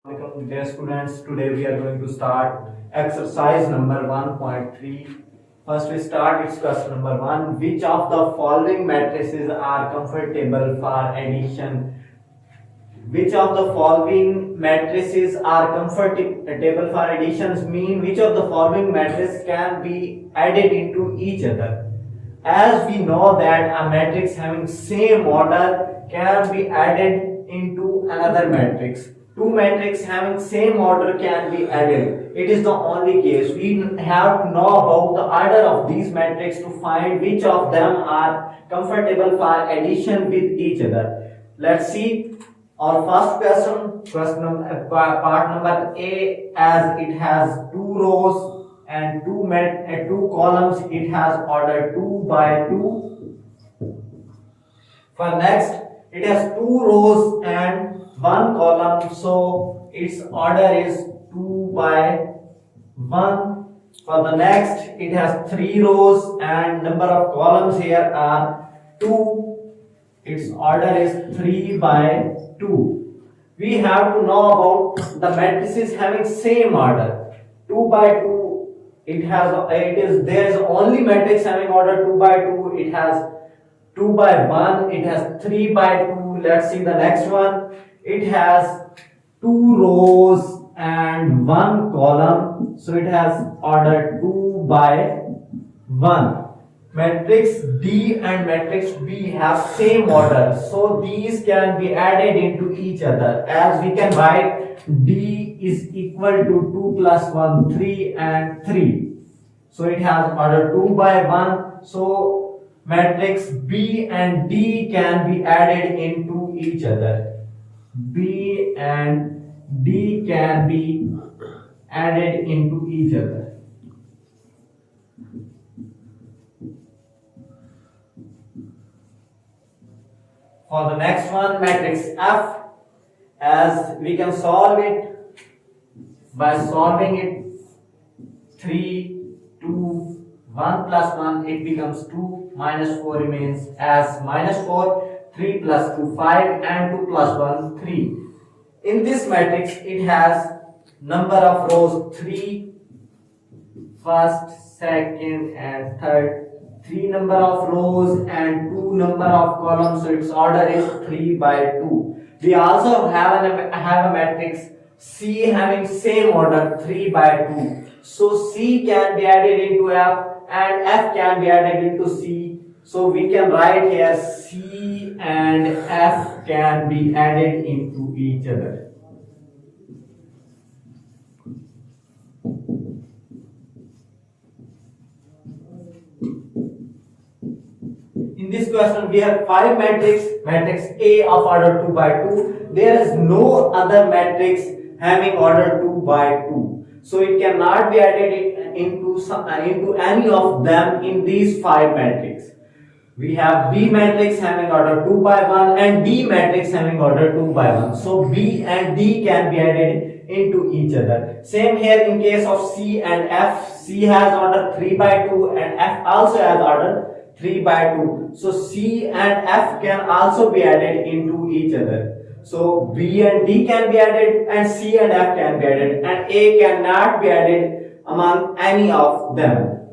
Welcome dear students, today we are going to start exercise number 1.3. First we start its question number 1. Which of the following matrices are comfortable for addition? Which of the following matrices are comfortable for additions mean which of the following matrices can be added into each other. As we know that a matrix having same order can be added into another matrix. Two matrices having same order can be added. It is the only case. We have to know about the order of these matrices to find which of them are comfortable for addition with each other. Let's see our first question, part number A, as it has two rows and two columns, it has order 2 by 2. For next, it has two rows and one column, so its order is 2 by 1. For the next, it has 3 rows and number of columns here are 2. Its order is 3 by 2. We have to know about the matrices having same order. 2 by 2, there is only matrix having order 2 by 2. It has 2 by 1, it has 3 by 2. Let's see the next one. It has 2 rows and 1 column, so it has order 2 by 1. Matrix D and matrix B have same order, so these can be added into each other. As we can write, D is equal to 2 plus 1, 3 and 3. So it has order 2 by 1. So matrix B and D can be added into each other. B and D can be added into each other. For the next one, matrix F, as we can solve it by solving it 3, 2, 1 plus 1, it becomes 2, minus 4 remains as minus 4, 3 plus 2, 5 and 2 plus 1, 3. In this matrix, it has number of rows 3, first, second and third. 3 number of rows and 2 number of columns, so its order is 3 by 2. We also have a matrix C having same order 3 by 2. So C can be added into F and F can be added into C. So we can write here C and F can be added into each other. In this question, we have 5 matrix A of order 2 by 2. There is no other matrix having order 2 by 2. So it cannot be added into any of them in these 5 matrices. We have B matrix having order 2 by 1 and D matrix having order 2 by 1. So B and D can be added into each other. Same here in case of C and F. C has order 3 by 2 and F also has order 3 by 2. So C and F can also be added into each other. So B and D can be added and C and F can be added and A cannot be added among any of them.